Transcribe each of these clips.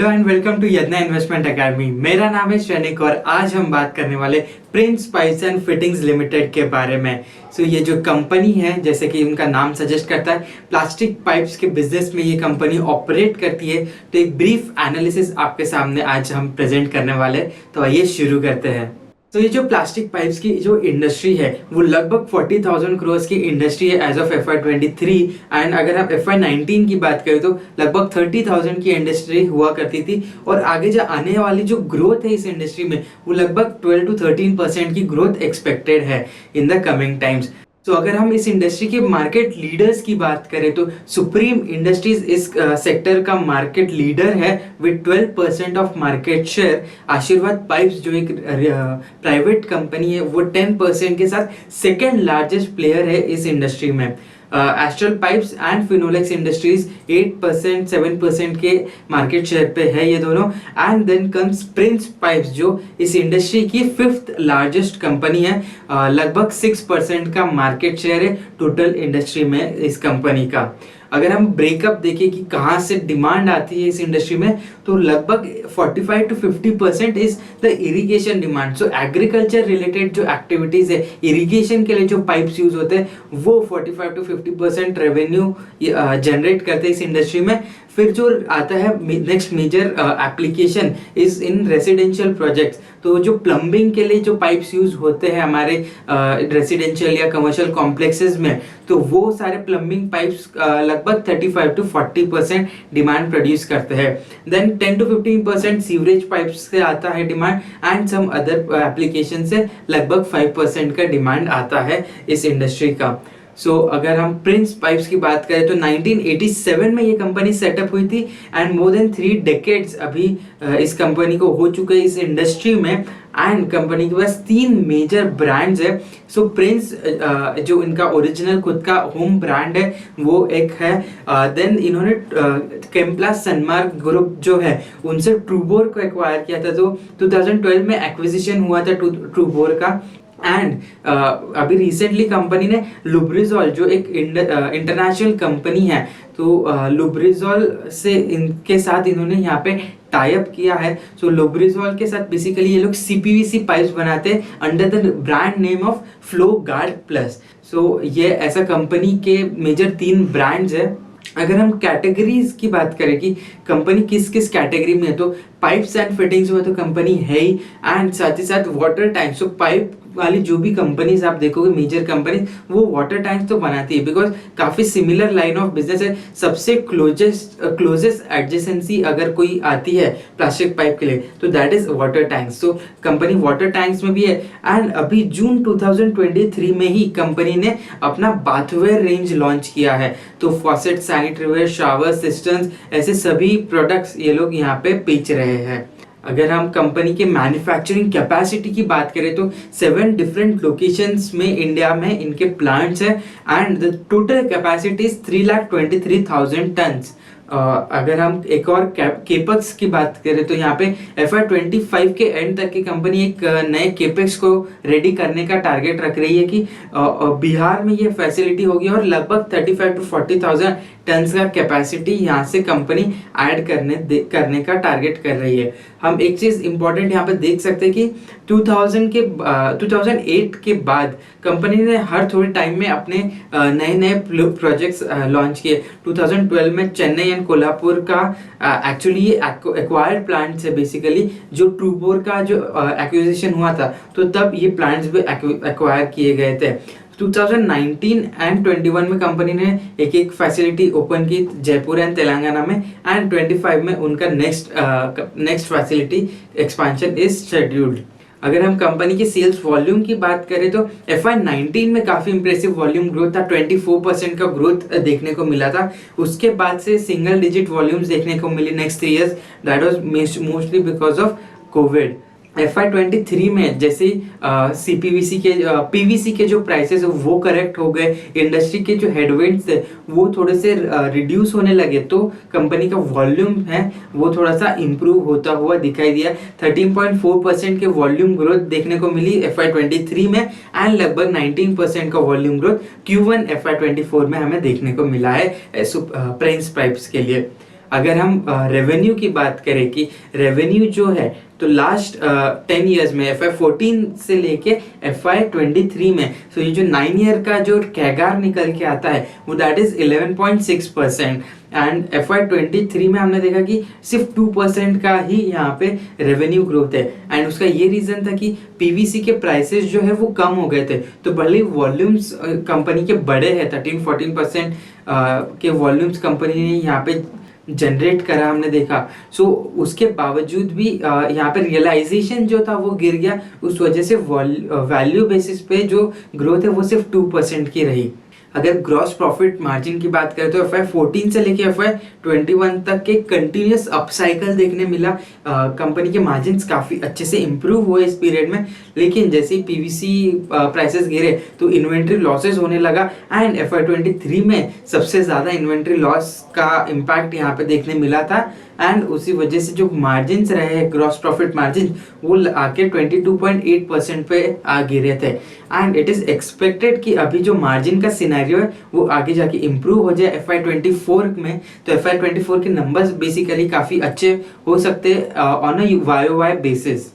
Hello and welcome to Yadnya investment academy. मेरा नाम है शनिक और आज हम बात करने वाले Prince pipes and fittings limited के बारे में। ये जो कंपनी है, जैसे कि उनका नाम सजेस्ट करता है, प्लास्टिक पाइप्स के बिजनेस में ये कंपनी ऑपरेट करती है। तो एक ब्रीफ एनालिसिस आपके सामने आज हम प्रेजेंट करने वाले, तो आइए शुरू करते हैं। ये जो प्लास्टिक पाइप्स की जो इंडस्ट्री है वो लगभग 40,000 करोड़ की इंडस्ट्री है एज ऑफ FY23। एंड अगर आप FY19 की बात करें तो लगभग 30,000 की इंडस्ट्री हुआ करती थी। और आगे जो आने वाली जो ग्रोथ है इस इंडस्ट्री में वो लगभग 12 to 13% की ग्रोथ एक्सपेक्टेड है इन द कमिंग टाइम्स। अगर हम इस इंडस्ट्री के मार्केट लीडर्स की बात करें तो सुप्रीम इंडस्ट्रीज इस सेक्टर का मार्केट लीडर है विद 12% ऑफ मार्केट शेयर। आशीर्वाद पाइप्स जो एक प्राइवेट कंपनी है वो 10% के साथ सेकेंड लार्जेस्ट प्लेयर है इस इंडस्ट्री में। Astral pipes and Finolex industries 8% 7% के मार्केट शेयर पे है ये दोनों। And then comes Prince pipes जो इस इंडस्ट्री की 5th लार्जेस्ट कंपनी है। लगभग 6% का मार्केट शेयर है टोटल इंडस्ट्री में इस कंपनी का। अगर हम ब्रेकअप देखें कि कहाँ से डिमांड आती है इस इंडस्ट्री में, तो लगभग 45 to 50% is the irrigation demand. Agriculture related जो एक्टिविटीज है, इरिगेशन के लिए जो पाइप्स यूज होते हैं वो 45 to 50% रेवेन्यू जनरेट करते हैं इस इंडस्ट्री में। फिर जो आता है next major application is in residential projects. तो जो प्लम्बिंग के लिए जो पाइप्स यूज होते हैं हमारे रेसिडेंशियल या कमर्शियल कॉम्प्लेक्सेस में, तो वो सारे प्लम्बिंग पाइप्स लगभग 35 to 40% डिमांड प्रोड्यूस करते हैं। देन 10 to 15% सीवरेज पाइप्स से आता है demand and some other application से लगभग 5% का डिमांड आता है इस इंडस्ट्री का। अगर हम प्रिंस पाइप्स की बात करें तो 1987 में ये कंपनी सेटअप हुई थी एंड मोर देन 3 डेकेड्स अभी इस कंपनी को हो चुके हैं इस इंडस्ट्री में। एंड कंपनी के पास 3 मेजर ब्रांड्स है। प्रिंस जो इनका ओरिजिनल खुद का होम ब्रांड है वो एक है। देन इन्होंने केम्प्लास सनमार्क ग्रुप जो है उनसे ट्रूबोर को एक्वायर किया था। तो 2012 में एक्विजिशन हुआ था ट्रूबोर का। एंड अभी रिसेंटली कंपनी ने लुब्रिजॉल जो एक इंटरनेशनल कंपनी है, तो लुब्रिजॉल से इनके साथ इन्होंने यहाँ पे टाई अप किया है। लुब्रिजॉल के साथ बेसिकली ये लोग CPVC पाइप्स बनाते हैं under the brand name of flow guard plus. ये ऐसा कंपनी के मेजर 3 ब्रांड्स है। अगर हम कैटेगरीज की बात करें कि कंपनी किस किस कैटेगरी में है, तो पाइप्स एंड फिटिंग्स में तो कंपनी है ही। एंड साथ ही साथ वाटर टैंक, पाइप वाली जो भी कंपनीज आप देखोगे मेजर कंपनी वो वाटर टैंक्स तो बनाती है, बिकॉज काफी सिमिलर लाइन ऑफ बिजनेस है। सबसे क्लोजेस्ट एडजेसेंसी अगर कोई आती है प्लास्टिक पाइप के लिए तो that is water tanks. Company water tanks में भी है। एंड अभी जून 2023 में ही कंपनी ने अपना बाथवेयर रेंज लॉन्च किया है। फॉसेट, सैनिटरीवेयर, शावर सिस्टम्स, ऐसे सभी प्रोडक्ट्स ये लोग यहाँ पे बेच रहे हैं। अगर हम कंपनी के मैन्युफैक्चरिंग कैपेसिटी की बात करें तो 7 डिफरेंट लोकेशंस में इंडिया में इनके प्लांट्स हैं and the total capacity is 3,23,000 tons. अगर हम एक और केपेक्स की बात करें तो यहाँ पे FY25 के एंड तक की कंपनी एक नए केपेक्स को रेडी करने का टारगेट रख रही है कि बिहार में ये फैसिलिटी होगी और लगभग 35 to 40,000 टन्स का कैपेसिटी यहाँ से कंपनी ऐड करने का टारगेट कर रही है। हम एक चीज इंपॉर्टेंट यहाँ पे देख सकते हैं कि 2008 के बाद कंपनी ने हर थोड़े टाइम में अपने नए प्रोजेक्ट्स लॉन्च किए। 2012 में चेन्नई एंड कोल्हापुर का एक्चुअली ये एक्वायर्ड प्लांट्स है बेसिकली, जो ट्रूबोर का जो एक्विजिशन हुआ था तो तब ये प्लांट्स भी एक्वायर किए गए थे। 2019 एंड 21 में कंपनी ने एक फैसिलिटी ओपन की जयपुर एंड तेलंगाना में। एंड 25 में उनका next facility expansion is scheduled. अगर हम कंपनी की सेल्स वॉल्यूम की बात करें तो FY19 में काफी इंप्रेसिव वॉल्यूम ग्रोथ था, 24% का ग्रोथ देखने को मिला था। उसके बाद से सिंगल डिजिट वॉल्यूम्स देखने को मिली next 3 years, that was mostly because of COVID. FY23 में जैसे PVC के जो प्राइसेस है वो करेक्ट हो गए, इंडस्ट्री के जो हेडविंड्स थे वो थोड़े से रिड्यूस होने लगे, तो कंपनी का वॉल्यूम है वो थोड़ा सा इंप्रूव होता हुआ दिखाई दिया। 13.4% के वॉल्यूम ग्रोथ देखने को मिली FY23 में एंड लगभग 19% का वॉल्यूम ग्रोथ Q1 FY24 में हमें देखने को मिला है प्रिंस पाइप्स के लिए। अगर हम रेवेन्यू की बात करें कि रेवेन्यू जो है तो लास्ट 10 ईयर्स में FY14 से लेके FY23 में, सो ये जो 9 ईयर का जो कैगार निकल के आता है वो दैट इज 11.6%। एंड FY23 में हमने देखा कि सिर्फ 2% का ही यहाँ पे रेवेन्यू ग्रोथ है। एंड उसका ये रीजन था कि PVC के प्राइसेस जो है वो कम हो गए थे, तो भले वॉल्यूम्स कंपनी के बड़े हैं, 13-14% के वॉल्यूम्स कंपनी ने यहाँ पे जनरेट करा हमने देखा। सो उसके बावजूद भी यहाँ पे रियलाइजेशन जो था वो गिर गया, उस वजह से वैल्यू बेसिस पे जो ग्रोथ है वो सिर्फ 2% की रही। अगर ग्रॉस प्रॉफिट मार्जिन की बात करें तो FY14 से लेके FY21 तक के कंटिन्यूस अपसाइकल देखने मिला। कंपनी के मार्जिन्स काफ़ी अच्छे से इम्प्रूव हुए इस पीरियड में, लेकिन जैसे ही PVC प्राइसेस गिरे तो इन्वेंट्री लॉसेस होने लगा। एंड FY23 में सबसे ज़्यादा इन्वेंट्री लॉस का इम्पैक्ट यहाँ पे देखने मिला था। एंड उसी वजह से जो मार्जिन्स रहे ग्रॉस प्रॉफिट मार्जिन वो आके 22.8% पे आ गिरे थे। एंड इट इज़ एक्सपेक्टेड कि अभी जो मार्जिन का सिनेरियो है वो आगे जाके इम्प्रूव हो जाए FY24 में। तो FY24 के नंबर्स बेसिकली काफ़ी अच्छे हो सकते on a YOY basis,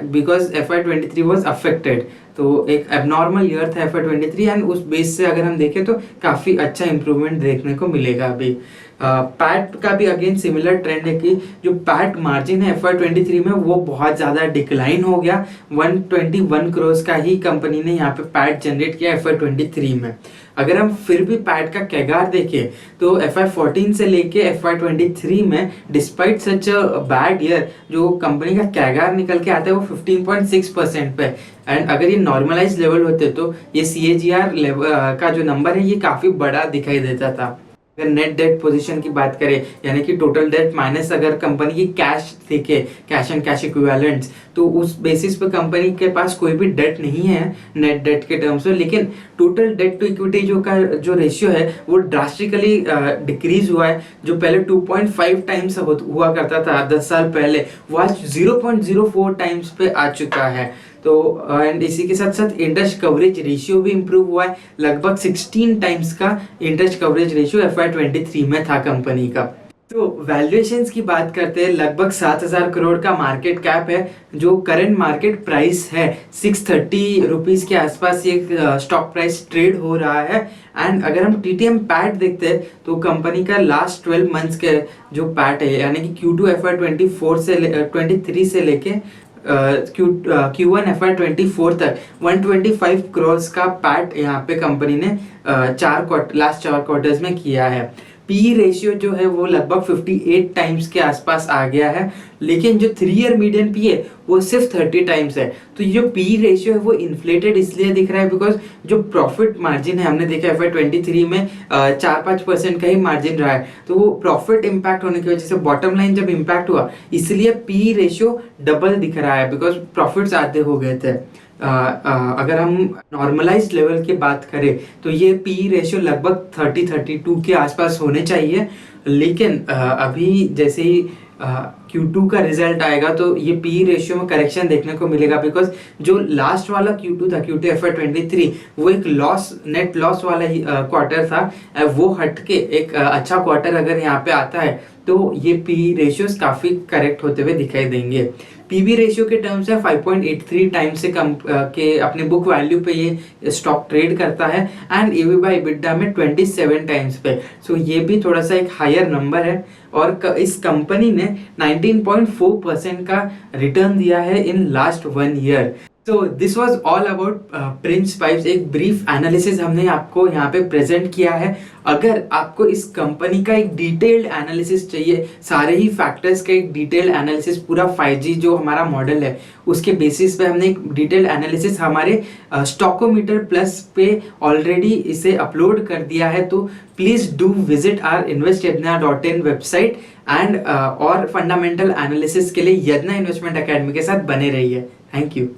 because FY23 was affected. तो एक एबनॉर्मल ईयर था FY23 एंड उस बेस से अगर हम देखें तो काफ़ी अच्छा इंप्रूवमेंट देखने को मिलेगा अभी। पैट का भी अगेन सिमिलर ट्रेंड है कि जो पैट मार्जिन है FY23 में वो बहुत ज़्यादा डिक्लाइन हो गया। 121 करोड़ का ही कंपनी ने यहाँ पे पैट जनरेट किया FY23 में। अगर हम फिर भी पैट का कैगार देखें तो FY14 से लेके FY23 में despite such a bad year जो कंपनी का कैगार निकल के आता है वो 15.6% पे। एंड अगर ये नॉर्मलाइज लेवल होते तो ये CAGR लेवल का जो नंबर है ये काफ़ी बड़ा दिखाई देता था। अगर नेट डेट पोजीशन की बात करें, यानी कि टोटल डेट माइनस अगर कंपनी की कैश देखे, कैश एंड कैश इक्विवेलेंट्स, तो उस बेसिस पे कंपनी के पास कोई भी डेट नहीं है नेट डेट के टर्म्स में। लेकिन टोटल डेट टू इक्विटी जो रेशियो है वो ड्रास्टिकली डिक्रीज हुआ है। जो पहले 2.5 टाइम्स हुआ करता था 10 साल पहले, वो आज 0.04 टाइम्स पे आ चुका है। तो एंड इसी के साथ साथ इंटरेस्ट कवरेज रेशियो भी इम्प्रूव हुआ है। लगभग 16 टाइम्स का इंटरेस्ट कवरेज रेशियो FY23 में था कंपनी का। तो वैल्यूएशंस की बात करते हैं, लगभग 7,000 करोड़ का मार्केट कैप है। जो करंट मार्केट प्राइस है 630 रुपीज़ के आसपास ये स्टॉक प्राइस ट्रेड हो रहा है। एंड अगर हम TTM पैट देखते हैं तो कंपनी का लास्ट 12 मंथ्स के जो पैट है, यानी कि Q2 FY24 से 23 से लेके Q1 FY24 तक 125 करोड़ का पैट यहाँ पे कंपनी ने लास्ट 4 क्वार्टर्स में किया है। PE रेशियो जो है वो लगभग 58 टाइम्स के आसपास आ गया है, लेकिन जो 3 ईयर मीडियन PE है वो सिर्फ 30 टाइम्स है। तो ये जो PE रेशियो है वो इन्फ्लेटेड इसलिए दिख रहा है बिकॉज जो प्रॉफिट मार्जिन है हमने देखा FY23 में 4-5% का ही मार्जिन रहा है। तो वो प्रॉफिट इम्पैक्ट होने की वजह से बॉटम लाइन जब इम्पैक्ट हुआ इसलिए PE रेशियो डबल दिख रहा है बिकॉज प्रॉफिट्स आधे हो गए थे। अगर हम नॉर्मलाइज्ड लेवल की बात करें तो ये PE रेशियो लगभग 30-32 के आसपास होने चाहिए। लेकिन अभी जैसे ही Q2 का रिजल्ट आएगा तो ये PE रेशियो में करेक्शन देखने को मिलेगा बिकॉज जो लास्ट वाला Q2 था, Q2 FY23, वो एक नेट लॉस वाला ही क्वार्टर था। वो हटके एक अच्छा क्वार्टर अगर यहाँ पे आता है तो ये PE रेशियोज काफ़ी करेक्ट होते हुए दिखाई देंगे। PB रेशियो के टर्म्स है 5.83 टाइम्स से कम के अपने बुक वैल्यू पे ये स्टॉक ट्रेड करता है। एंड EBITDA में 27 टाइम्स पे। सो ये भी थोड़ा सा एक हायर नंबर है। और इस कंपनी ने 19.4% का रिटर्न दिया है इन लास्ट 1 ईयर। तो this was all about Prince pipes. एक ब्रीफ एनालिसिस हमने आपको यहाँ पे प्रेजेंट किया है। अगर आपको इस कंपनी का एक डिटेल्ड एनालिसिस चाहिए, सारे ही फैक्टर्स का एक डिटेल्ड एनालिसिस, पूरा 5G जो हमारा मॉडल है उसके बेसिस पे हमने एक डिटेल्ड एनालिसिस हमारे स्टॉकोमीटर प्लस पे ऑलरेडी इसे अपलोड कर दिया है। तो please do visit our investYadnya.in website and और फंडामेंटल एनालिसिस के लिए यदना इन्वेस्टमेंट अकेडमी के साथ बने रहिए। Thank you.